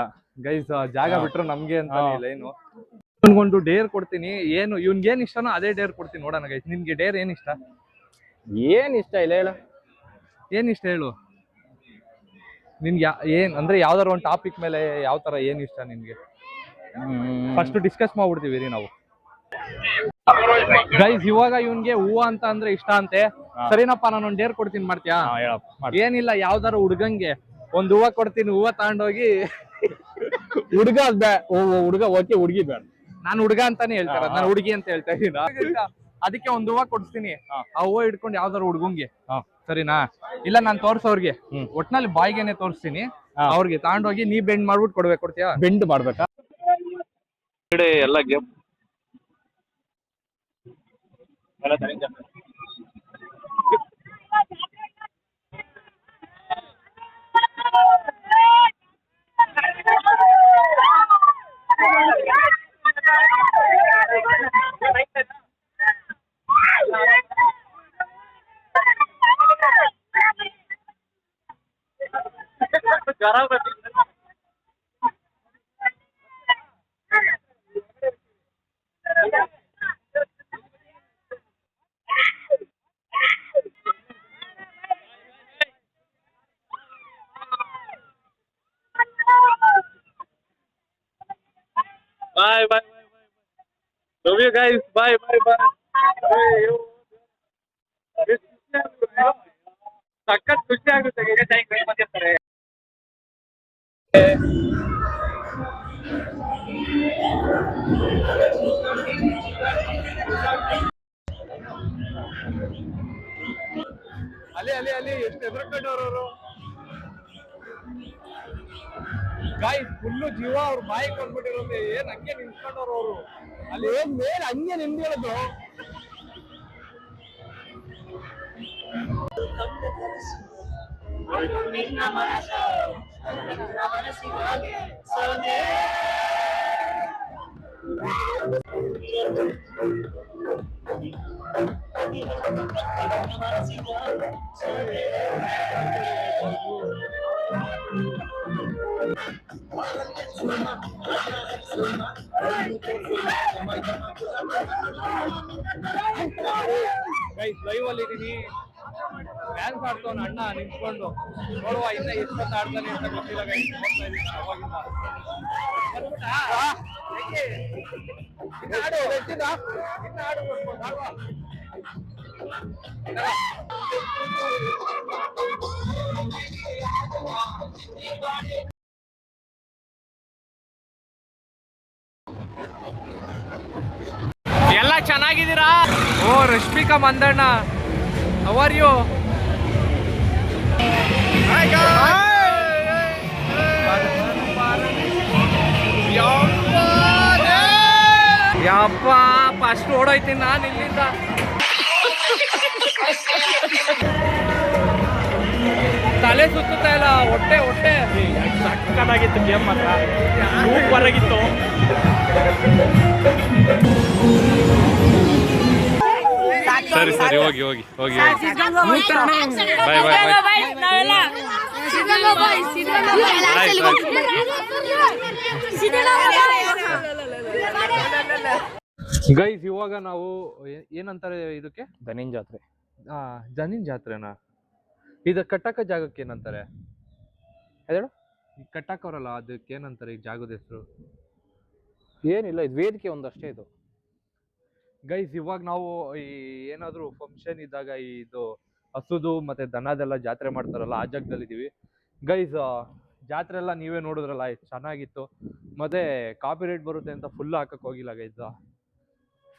ಗೈಸ್. ಜಾಗ ಬಿಟ್ರೆ ನಮ್ಗೆ ಅಂತ ಲೈನು. ಇವ್ನ್ಗೊಂದು ಡೇರ್ ಕೊಡ್ತೀನಿ. ಏನು ಇವ್ನ್ಗೆ ಏನ್ ಇಷ್ಟನೋ ಅದೇ ಡೇರ್ ಕೊಡ್ತೀನಿ, ನೋಡೋಣ ಗೈಸ್. ನಿನ್ಗೆ ಡೇರ್ ಏನ್ ಇಷ್ಟ? ಏನ್ ಇಷ್ಟ ಇಲ್ಲ ಹೇಳು. ಏನ್ ಇಷ್ಟ ಹೇಳು ನಿನ್ಗೆ? ಏನ್ ಅಂದ್ರೆ ಯಾವ್ದಾರ ಒಂದು ಟಾಪಿಕ್ ಮೇಲೆ ಯಾವ ತರ ಏನ್ ಇಷ್ಟ ನಿನ್ಗೆ? ಫಸ್ಟ್ ಡಿಸ್ಕಸ್ ಮಾಡ್ಬಿಡ್ತೀವಿ ರೀ ನಾವು. ಗೈಸ್, ಇವಾಗ ಇವನ್ಗೆ ಹೂವ ಅಂತ ಅಂದ್ರೆ ಇಷ್ಟ ಅಂತೆ. ಸರಿನಪ್ಪ, ನಾನು ಒಂದ್ ಡೇರ್ ಕೊಡ್ತೀನಿ, ಮಾಡ್ತೀಯಾ? ಏನಿಲ್ಲ, ಯಾವ್ದಾರ ಹುಡ್ಗಂಗೆ ಒಂದ್ ಹೂವ ಕೊಡ್ತೀನಿ. ಹೂವ ತಗೊಂಡೋಗಿ ಹುಡುಗ ಓಕೆ, ಹುಡುಗಿ ಬೇಡ. ನಾನು ಹುಡುಗ ಅಂತಾನೆ ಹೇಳ್ತಾರ, ನಾನು ಹುಡುಗಿ ಅಂತ ಹೇಳ್ತಾ ಇದೀನಿ. ಅದಕ್ಕೆ ಒಂದ್ ಹೂವ ಕೊಡ್ತೀನಿ. ಆ ಹೂವ ಇಟ್ಕೊಂಡು ಯಾವ್ದಾರ ಹುಡ್ಗಂಗೆ, ಸರಿನಾ? ಇಲ್ಲ, ನಾನ್ ತೋರ್ಸೋರ್ಗೆ, ಒಟ್ನಲ್ಲಿ ಬಾಯ್ಗೆನೆ ತೋರಿಸ್ತೀನಿ. ಅವ್ರಿಗೆ ತಗೊಂಡೋಗಿ ನೀ ಬೆಂಡ್ ಮಾಡ್ಬಿಟ್ಟು ಕೊಡ್ಬೇಕು. ಕೊಡ್ತೀಯಾ? ಬೆಂಡ್ ಮಾಡ್ಬೇಕಾ? ಎಲ್ಲ game Bye, bye, bye, bye. Love you guys. Bye, bye, bye. ಸಖತ್ ಖುಷಿ ಆಗುತ್ತೆ ಬಂದಿರ್ತಾರೆ. ಅಲ್ಲಿ ಎಷ್ಟು ಎದುರುಕೊಂಡವ್ರವರು ಗಾಯ್ ಫುಲ್ಲು ಜೀವ ಅವ್ರ ಬಾಯಿ ಕೊಂಡ್ಬಿಟ್ಟಿರುತ್ತೆ. ಏನ್ ಹಂಗೆ ನಿಂತ್ಕೊಂಡವ್ರು ಅವರು ಅಲ್ಲಿ ಏನ್ ಮೇಲೆ ಹಂಗೆ ನಿಂದಿರೋದು. ಲೈವ್ ಅಲ್ಲಿ ಇದೀನಿ, ಡ್ಯಾನ್ಸ್ ಆಡ್ತವನ ಅಣ್ಣ ನಿಂತ್ಕೊಂಡು. ನೋಡುವ ಇನ್ನ ಎಷ್ಟೊತ್ತು ಆಡ್ತಾನೆ ಅಂತ ಗೊತ್ತಿಲ್ಲ ಗೈಸ್. ನೋಡ್ತಾ ಇದೀನಿ ಅವಾಗಿಂದ. ಎಲ್ಲ ಚೆನ್ನಾಗಿದ್ದೀರಾ? ಓ Rashmika Mandanna, how are you? ಯಪ್ಪ ಫಸ್ಟ್ ಓಡೋಯ್ತೀನಿ ನಾನು ಇಲ್ಲಿಂದ. ತಲೆ ಸುತ್ತಾ ಇಲ್ಲ, ಹೊಟ್ಟೆ ಸಕ್ಕತ್ತಾಗಿತ್ತು ಗೇಮ್ ಮಾತ್ರ, ಸೂಪರ್ ಆಗಿತ್ತು. ಸರಿ ಹೋಗಿ ಬಾಯ್ ಗೈಸ್. ಇವಾಗ ನಾವು ಏನಂತಾರೆ ಇದಕ್ಕೆ? ದನಿನ್ ಜಾತ್ರೆ. ಜನಿನ್ ಜಾತ್ರೆನಾ? ಇದು ಕಟ್ಟಕ ಜಾಗಕ್ಕೆ ಏನಂತಾರೆ ಹೇಳು? ಕಟ್ಟಕ್ಕವರಲ್ಲ, ಅದಕ್ಕೆ ಏನಂತಾರೆ ಈ ಜಾಗದ ಹೆಸರು? ಏನಿಲ್ಲ, ಇದು ವೇದಿಕೆ ಒಂದಷ್ಟೇ ಇದು ಗೈಸ್. ಇವಾಗ ನಾವು ಈ ಏನಾದ್ರು ಫಂಕ್ಷನ್ ಇದ್ದಾಗ ಇದು ಹಸುದು ಮತ್ತೆ ದನದೆಲ್ಲ ಜಾತ್ರೆ ಮಾಡ್ತಾರಲ್ಲ, ಆ ಜಾಗದಲ್ಲಿ ಇದೀವಿ ಗೈಸ್. ಜಾತ್ರೆ ಎಲ್ಲ ನೀವೇ ನೋಡಿದ್ರಲ್ಲ, ಎಷ್ಟು ಚೆನ್ನಾಗಿತ್ತು. ಮತ್ತೆ ಕಾಪಿರೈಟ್ ಬರುತ್ತೆ ಅಂತ ಫುಲ್ ಹಾಕಕ್ ಹೋಗಿಲ್ಲ ಗೈಸ್,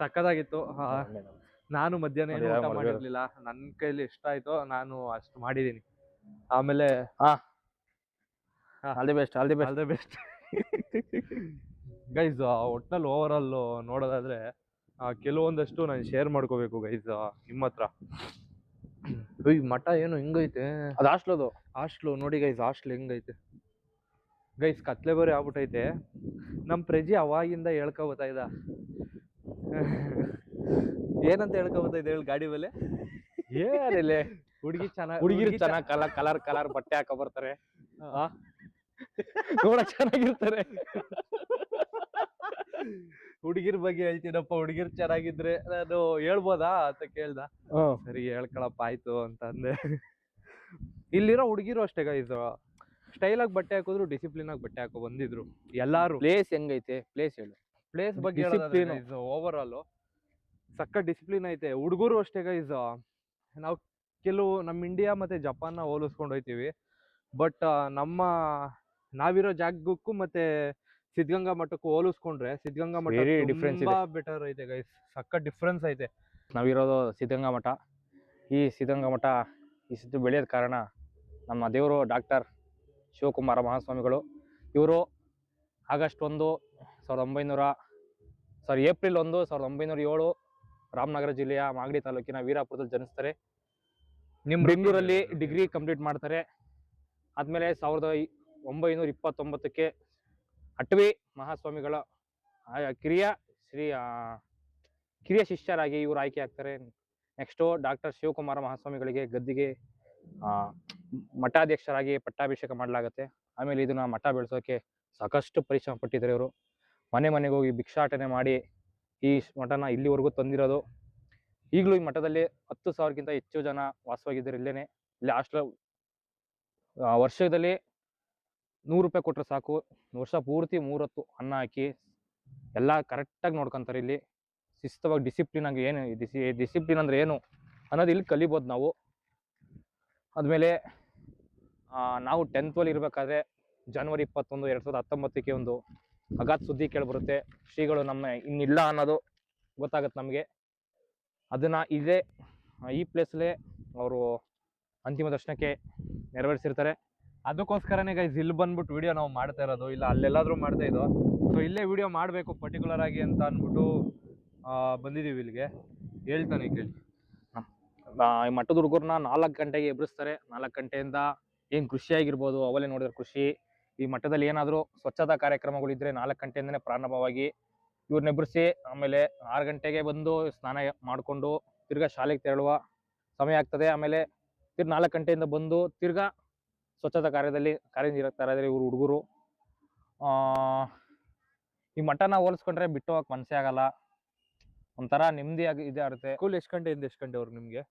ಸಕ್ಕದಾಗಿತ್ತು. ನಾನು ಮಧ್ಯಾಹ್ನ ಏನು ಊಟ ಮಾಡಿರ್ಲಿಲ್ಲ, ನನ್ನ ಕೈಲಿ ಎಷ್ಟಾಯ್ತೋ ನಾನು ಅಷ್ಟು ಮಾಡಿದೀನಿ. ಆಮೇಲೆ ಆಲ್ ದಿ ಬೆಸ್ಟ್ ಗೈಸ್. ಒಟ್ನಲ್ಲಿ ಓವರ್ ಆಲ್ ನೋಡೋದಾದ್ರೆ ಕೆಲವೊಂದಷ್ಟು ನಾನು ಶೇರ್ ಮಾಡ್ಕೋಬೇಕು ಗೈಸ್ ನಿಮ್ಮ ಹತ್ರ. ಈ ಮಠ ಏನು ಹಿಂಗೈತೆ? ಅದು ಹಾಸ್ಟ್ಲು ನೋಡಿ ಗೈಸ್, ಹಾಸ್ಟ್ಲ್ ಹೆಂಗೈತೆ ಗೈಸ್. ಕತ್ಲೆ ಬೇರೆ ಆಗ್ಬಿಟ್ಟೈತೆ. ನಮ್ ಪ್ರಜಿ ಅವಾಗಿಂದ ಹೇಳ್ಕೊಬತ್ತಾ ಇದ್ದ, ಏನಂತ ಹೇಳ್ಕೊಬತ್ತಾ ಇದೆ ಹೇಳಿ ಗಾಡಿ ಮೇಲೆ? ಏನಿಲ್ಲ, ಹುಡುಗಿರು ಚೆನ್ನಾಗಿ ಕಲರ್ ಬಟ್ಟೆ ಹಾಕ ಬರ್ತಾರೆ, ನೋಡಕ್ ಚೆನ್ನಾಗಿರ್ತಾರೆ. ಹುಡುಗಿರ್ ಬಗ್ಗೆ ಹೇಳ್ತೀನಪ್ಪ, ಹುಡುಗಿರ್ ಚೆನ್ನಾಗಿದ್ರೆ ನಾನು ಹೇಳ್ಬೋದಾ ಅಂತ ಕೇಳ್ದ. ಸರಿ ಹೇಳ್ಕೊಳಪ್ಪ ಆಯ್ತು ಅಂತ ಅಂದೆ. ಇಲ್ಲಿರೋ ಹುಡುಗಿರು ಅಷ್ಟೇ ಗೈಸ್, ಸ್ಟೈಲ್ ಆಗಿ ಬಟ್ಟೆ ಹಾಕಿದ್ರು, ಡಿಸಿಪ್ಲಿನ್ ಆಗಿ ಬಟ್ಟೆ ಹಾಕೋ ಬಂದಿದ್ರು ಎಲ್ಲಾರು. ಪ್ಲೇಸ್ ಹೆಂಗೈತೆ? ಪ್ಲೇಸ್ ಹೇಳು. ಪ್ಲೇಸ್ ಬಗ್ಗೆ ಓವರ್ ಆಲ್ ಸಕ್ಕ ಡಿಸಿಪ್ಲಿನ್ ಐತೆ. ಹುಡುಗರು ಅಷ್ಟೇ ಗೈಸ್, ನಾವು ನಮ್ಮ ಇಂಡಿಯಾ ಮತ್ತೆ ಜಪಾನ್ನ ಹೋಲಿಸ್ಕೊಂಡು ಹೋಯ್ತೀವಿ. ಬಟ್ ನಾವಿರೋ ಜಾಗಕ್ಕೂ ಮತ್ತೆ ಸಿದ್ಧಗಂಗಾ ಮಠಕ್ಕೂ ಹೋಲಿಸ್ಕೊಂಡ್ರೆ ಸಿದ್ಧಗಂಗಾ ಮಠ ತುಂಬಾ ಬೆಟರ್ ಐತೆ ಗೈಸ್, ಸಕ್ಕ ಡಿಫ್ರೆನ್ಸ್ ಐತೆ. ನಾವಿರೋದು ಸಿದ್ಧಗಂಗಾ ಮಠ. ಈ ಸಿದ್ಧಗಂಗಾ ಮಠ ಈ ಸುತ್ತು ಬೆಳೆಯೋದ ಕಾರಣ ನಮ್ಮ ದೇವರು ಡಾಕ್ಟರ್ ಶಿವಕುಮಾರ ಮಹಾಸ್ವಾಮಿಗಳು. ಇವರು ಏಪ್ರಿಲ್ 1, 1907 ರಾಮನಗರ ಜಿಲ್ಲೆಯ ಮಾಗಡಿ ತಾಲೂಕಿನ ವೀರಾಪುರದಲ್ಲಿ ಜನಿಸ್ತಾರೆ. ಬೆಂಗಳೂರಲ್ಲಿ ಡಿಗ್ರಿ ಕಂಪ್ಲೀಟ್ ಮಾಡ್ತಾರೆ. ಆದ್ಮೇಲೆ 1929ಕ್ಕೆ ಅಟವಿ ಮಹಾಸ್ವಾಮಿಗಳ ಕಿರಿಯ ಶಿಷ್ಯರಾಗಿ ಇವರು ಆಯ್ಕೆ ಆಗ್ತಾರೆ. ನೆಕ್ಸ್ಟು ಡಾಕ್ಟರ್ ಶಿವಕುಮಾರ ಮಹಾಸ್ವಾಮಿಗಳಿಗೆ ಗದ್ದಿಗೆ ಮಠಾಧ್ಯಕ್ಷರಾಗಿ ಪಟ್ಟಾಭಿಷೇಕ ಮಾಡಲಾಗುತ್ತೆ. ಆಮೇಲೆ ಇದನ್ನ ಮಠ ಬೆಳೆಸೋಕೆ ಸಾಕಷ್ಟು ಪರಿಶ್ರಮ ಪಟ್ಟಿದ್ದಾರೆ ಇವರು. ಮನೆಗೆ ಹೋಗಿ ಭಿಕ್ಷಾಟನೆ ಮಾಡಿ ಈ ಮಠನ ಇಲ್ಲಿವರೆಗೂ ತಂದಿರೋದು. ಈಗಲೂ ಈ ಮಠದಲ್ಲಿ 10,000ಕ್ಕಿಂತ ಹೆಚ್ಚು ಜನ ವಾಸವಾಗಿದ್ದಾರೆ. ಇಲ್ಲಿ ಹಾಸ್ಟೆಲ್ ವರ್ಷದಲ್ಲಿ 100 ರೂಪಾಯಿ ಕೊಟ್ರೆ ಸಾಕು, ವರ್ಷ ಪೂರ್ತಿ 3 ಹೊತ್ತು ಅನ್ನ ಹಾಕಿ ಎಲ್ಲ ಕರೆಕ್ಟಾಗಿ ನೋಡ್ಕೊಂತಾರೆ. ಇಲ್ಲಿ ಶಿಸ್ತವಾಗಿ ಡಿಸಿಪ್ಲಿನ್ ಆಗಿ ಡಿಸಿಪ್ಲಿನ್ ಅಂದ್ರೆ ಏನು ಅನ್ನೋದು ಇಲ್ಲಿ ಕಲಿಬೋದು ನಾವು. ಆದಮೇಲೆ ನಾವು 10th ಇರಬೇಕಾದ್ರೆ ಜನವರಿ 21, 2019 ಒಂದು ಅಗಾಧ ಸುದ್ದಿ ಕೇಳಿಬರುತ್ತೆ. ಶ್ರೀಗಳು ನಮ್ಮ ಇನ್ನಿಲ್ಲ ಅನ್ನೋದು ಗೊತ್ತಾಗುತ್ತೆ ನಮಗೆ. ಅದನ್ನು ಈ ಪ್ಲೇಸಲ್ಲೇ ಅವರು ಅಂತಿಮ ದರ್ಶನಕ್ಕೆ ನೆರವೇರಿಸಿರ್ತಾರೆ. ಅದಕ್ಕೋಸ್ಕರನೇ ಗೈಸ್ ಇಲ್ಲಿ ಬಂದ್ಬಿಟ್ಟು ವಿಡಿಯೋ ನಾವು ಮಾಡ್ತಾ ಇರೋದು, ಇಲ್ಲ ಅಲ್ಲೆಲ್ಲಾದ್ರೂ ಮಾಡ್ತಾ ಇದ್ದೋ. ಸೊ ಇಲ್ಲೇ ವಿಡಿಯೋ ಮಾಡಬೇಕು ಪರ್ಟಿಕ್ಯುಲರ್ ಆಗಿ ಅಂತ ಅಂದ್ಬಿಟ್ಟು ಬಂದಿದ್ದೀವಿ ಇಲ್ಲಿಗೆ. ಹೇಳ್ತಾನೆ ಕೇಳಿ. ಈ ಮಠದ ಹುಡುಗರನ್ನ 4 ಗಂಟೆಗೆ ಎಬ್ಬಿಸ್ತಾರೆ. 4 ಗಂಟೆಯಿಂದ ಏನು ಕೃಷಿಯಾಗಿರ್ಬೋದು, ಅವಲೇ ನೋಡಿದ್ರೆ ಕೃಷಿ. ಈ ಮಠದಲ್ಲಿ ಏನಾದರೂ ಸ್ವಚ್ಛತಾ ಕಾರ್ಯಕ್ರಮಗಳಿದ್ರೆ 4 ಗಂಟೆಯಿಂದನೇ ಪ್ರಾರಂಭವಾಗಿ ಇವ್ರನ್ನ ಎಬ್ಬಿಸಿ, ಆಮೇಲೆ 6 ಗಂಟೆಗೆ ಬಂದು ಸ್ನಾನ ಮಾಡಿಕೊಂಡು ತಿರ್ಗಾ ಶಾಲೆಗೆ ತೆರಳುವ ಸಮಯ ಆಗ್ತದೆ. ಆಮೇಲೆ 4 ಗಂಟೆಯಿಂದ ಬಂದು ತಿರ್ಗಾ ಸ್ವಚ್ಛತಾ ಕಾರ್ಯನಿರತರಾದರೆ ಇವರು ಹುಡುಗರು. ಈ ಮಠನ ಹೋಲಿಸ್ಕೊಂಡ್ರೆ ಬಿಟ್ಟು ಹೋಗಕ್ಕೆ ಮನಸ್ಸೇ ಆಗಲ್ಲ. ಒಂಥರ ನೆಮ್ಮದಿಯಾಗಿ ಇರುತ್ತೆ. ಸ್ಕೂಲ್ ಎಷ್ಟು ಗಂಟೆಯಿಂದ ಎಷ್ಟು ಗಂಟೆವರೆಗೂ ನಿಮಗೆ?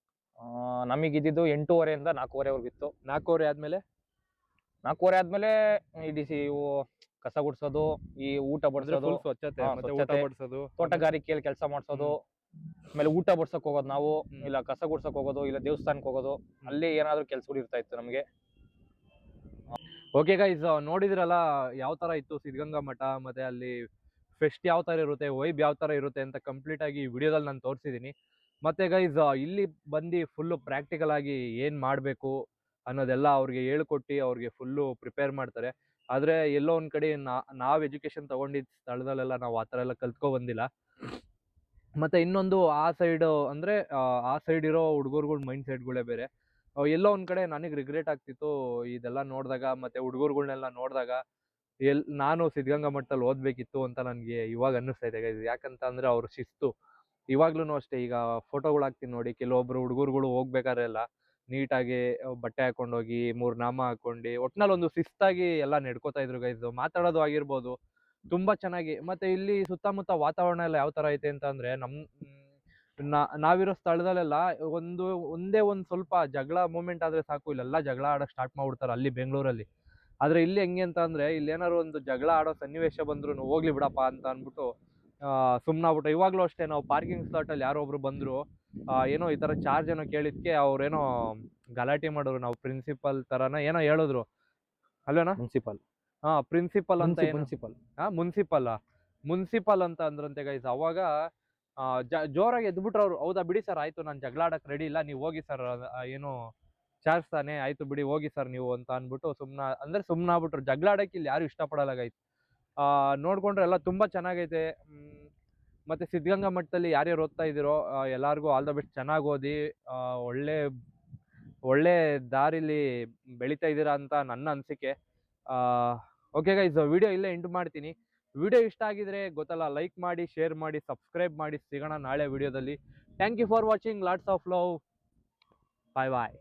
ನಮಗಿದ್ದು 8:30 ಇಂದ 4:30 ಇತ್ತು. 4:30 ಆದ್ಮೇಲೆ 4:30 ಆದ್ಮೇಲೆ ಇವು ಕಸ ಗುಡ್ಸೋದು, ಈ ಊಟ ಬಡಿಸೋದು, ಸ್ವಚ್ಛತೆ, ಮತ್ತೆ ಊಟ ಬಡಿಸೋದು, ತೋಟಗಾರಿಕೆಯಲ್ಲಿ ಕೆಲಸ ಮಾಡಿಸೋದು, ಆಮೇಲೆ ಊಟ ಬಡ್ಸಕ್ ಹೋಗೋದು ನಾವು, ಇಲ್ಲ ಕಸ ಗುಡ್ಸಕ್ ಹೋಗೋದು, ಇಲ್ಲ ದೇವಸ್ಥಾನಕ್ಕೆ ಹೋಗೋದು, ಅಲ್ಲಿ ಏನಾದ್ರು ಕೆಲ್ಸಗಳು ಇರ್ತಾ ಇತ್ತು ನಮಗೆ. ಓಕೆ ಗೈಸ್, ನೋಡಿದ್ರಲ್ಲ ಯಾವ ತರ ಇತ್ತು ಸಿದ್ಧಗಂಗಾ ಮಠ, ಮತ್ತೆ ಅಲ್ಲಿ ಫೆಸ್ಟ್ ಯಾವ ತರ ಇರುತ್ತೆ, ವೈಬ್ ಯಾವ ತರ ಇರುತ್ತೆ ಅಂತ ಕಂಪ್ಲೀಟ್ ಆಗಿ ವಿಡಿಯೋದಲ್ಲಿ ನಾನು ತೋರಿಸಿದ್ದೀನಿ. ಮತ್ತೆ ಗೈಸ್ ಇಲ್ಲಿ ಬಂದು ಫುಲ್ಲು ಪ್ರಾಕ್ಟಿಕಲ್ ಆಗಿ ಏನು ಮಾಡಬೇಕು ಅನ್ನೋದೆಲ್ಲ ಅವ್ರಿಗೆ ಹೇಳ್ಕೊಟ್ಟು ಅವ್ರಿಗೆ ಫುಲ್ಲು ಪ್ರಿಪೇರ್ ಮಾಡ್ತಾರೆ. ಆದರೆ ಎಲ್ಲೋ ಒಂದು ಕಡೆ ನಾವು ಎಜುಕೇಷನ್ ತೊಗೊಂಡಿದ್ದ ಸ್ಥಳದಲ್ಲೆಲ್ಲ ನಾವು ಆ ಥರ ಎಲ್ಲ ಕಲ್ತ್ಕೊ ಬಂದಿಲ್ಲ. ಮತ್ತು ಇನ್ನೊಂದು ಆ ಸೈಡು ಅಂದರೆ ಆ ಸೈಡ್ ಇರೋ ಹುಡುಗರುಗಳ ಮೈಂಡ್ ಸೆಟ್ಗಳೇ ಬೇರೆ. ಎಲ್ಲೋ ಒಂದು ಕಡೆ ನನಗೆ ರಿಗ್ರೆಟ್ ಆಗ್ತಿತ್ತು ಇದೆಲ್ಲ ನೋಡಿದಾಗ, ಮತ್ತು ಹುಡುಗರುಗಳ್ನೆಲ್ಲ ನೋಡಿದಾಗ ನಾನು ಸಿದ್ಧಗಂಗಾ ಮಠದಲ್ಲಿ ಓದಬೇಕಿತ್ತು ಅಂತ ನನಗೆ ಇವಾಗ ಅನ್ನಿಸ್ತಾ ಇದೆ ಗೈಸ್. ಯಾಕಂತ ಅಂದರೆ ಅವ್ರ ಶಿಸ್ತು ಇವಾಗ್ಲೂ ಅಷ್ಟೇ. ಈಗ ಫೋಟೋಗಳು ಹಾಕ್ತೀನಿ ನೋಡಿ, ಕೆಲವೊಬ್ರು ಹುಡುಗರುಗಳು ಹೋಗ್ಬೇಕಾದ್ರೆ ಎಲ್ಲ ನೀಟಾಗಿ ಬಟ್ಟೆ ಹಾಕೊಂಡೋಗಿ 3 ನಾಮ ಹಾಕೊಂಡು ಒಟ್ನಲ್ಲಿ ಒಂದು ಶಿಸ್ತಾಗಿ ಎಲ್ಲ ನಡ್ಕೋತಾ ಇದ್ರು ಗೈಸ್. ಮಾತಾಡೋದು ಆಗಿರ್ಬೋದು ತುಂಬಾ ಚೆನ್ನಾಗಿ. ಮತ್ತೆ ಇಲ್ಲಿ ಸುತ್ತಮುತ್ತ ವಾತಾವರಣ ಎಲ್ಲ ಯಾವ ತರ ಐತೆ ಅಂತ ಅಂದ್ರೆ ನಾವಿರೋ ಸ್ಥಳದಲ್ಲೆಲ್ಲ ಒಂದೇ ಒಂದು ಸ್ವಲ್ಪ ಜಗಳ ಮೂಮೆಂಟ್ ಆದ್ರೆ ಸಾಕು, ಇಲ್ಲೆಲ್ಲ ಜಗಳ ಆಡೋಕೆ ಸ್ಟಾರ್ಟ್ ಮಾಡ್ಬಿಡ್ತಾರೆ ಅಲ್ಲಿ ಬೆಂಗಳೂರಲ್ಲಿ. ಆದ್ರೆ ಇಲ್ಲಿ ಹೆಂಗೆ ಅಂತ ಅಂದ್ರೆ ಇಲ್ಲಿ ಏನಾದ್ರು ಒಂದು ಜಗಳ ಆಡೋ ಸನ್ನಿವೇಶ ಬಂದ್ರು ಹೋಗ್ಲಿ ಬಿಡಪ್ಪ ಅಂತ ಅಂದ್ಬಿಟ್ಟು ಸುಮ್ಮನಾಗ್ಬಿಟ್ಟು. ಇವಾಗ್ಲೂ ಅಷ್ಟೇ ನಾವು ಪಾರ್ಕಿಂಗ್ ಸ್ಲಾಟ್ ಅಲ್ಲಿ ಯಾರೋ ಒಬ್ರು ಬಂದ್ರು, ಏನೋ ಈ ತರ ಚಾರ್ಜ್ ಏನೋ ಕೇಳಿದ್ಕೆ ಅವ್ರೇನೋ ಗಲಾಟೆ ಮಾಡಿದ್ರು. ನಾವು ಪ್ರಿನ್ಸಿಪಲ್ ತರನ ಏನೋ ಹೇಳಿದ್ರು ಅಲ್ವೇನಾ, ಮುನ್ಸಿಪಲ್ ಪ್ರಿನ್ಸಿಪಲ್ ಅಂತ ಮುನ್ಸಿಪಲ್ ಮುನ್ಸಿಪಲ್ ಅಂತ ಅಂದ್ರಂತೆ ಗೈಸ್. ಅವಾಗ ಜೋರಾಗಿ ಎದ್ಬಿಟ್ರು ಅವ್ರು. ಹೌದಾ ಬಿಡಿ ಸರ್, ಆಯ್ತು ನಾನು ಜಗಳ ಆಡಕ್ ರೆಡಿ ಇಲ್ಲ, ನೀವು ಹೋಗಿ ಸರ್, ಏನು ಚಾರ್ಜ್ ತಾನೆ, ಆಯ್ತು ಬಿಡಿ ಹೋಗಿ ಸರ್ ನೀವು ಅಂತ ಅಂದ್ಬಿಟ್ಟು ಸುಮ್ಮನಾಗ್ಬಿಟ್ರು. ಜಗಳ ಆಡಕ್ಕೆ ಇಲ್ಲಿ ಯಾರು ಇಷ್ಟಪಡಲ್ಲ ಗೈಸ್. ನೋಡ್ಕೊಂಡ್ರೆ ಎಲ್ಲ ತುಂಬಾ ಚೆನ್ನಾಗೈತೆ. ಮತ್ತೆ ಸಿದ್ಧಗಂಗಾ ಮಠದಲ್ಲಿ ಯಾರ್ಯಾರು ಓದ್ತಾ ಇದ್ದೀರೋ ಎಲ್ಲಾರ್ಗೂ ಆಲ್ ದ ಬೆಸ್ಟ್. ಚೆನ್ನಾಗಿ ಓದಿ ಒಳ್ಳೆ ದಾರಿಲಿ ಬೆಳೀತಾ ಇದ್ದೀರಾ ಅಂತ ನನ್ನ ಅನಿಸಿಕೆ. ಓಕೆ ಗೈಸ್, ವಿಡಿಯೋ ಇಲ್ಲೇ ಎಂಡ್ ಮಾಡ್ತೀನಿ. ವಿಡಿಯೋ ಇಷ್ಟ ಆಗಿದ್ರೆ ಗೊತ್ತಲ್ಲ, ಲೈಕ್ ಮಾಡಿ, ಶೇರ್ ಮಾಡಿ, ಸಬ್ಸ್ಕ್ರೈಬ್ ಮಾಡಿ. ಸಿಗೋಣ ನಾಳೆ ವಿಡಿಯೋದಲ್ಲಿ. Thank you for watching. Lots of love. Bye bye.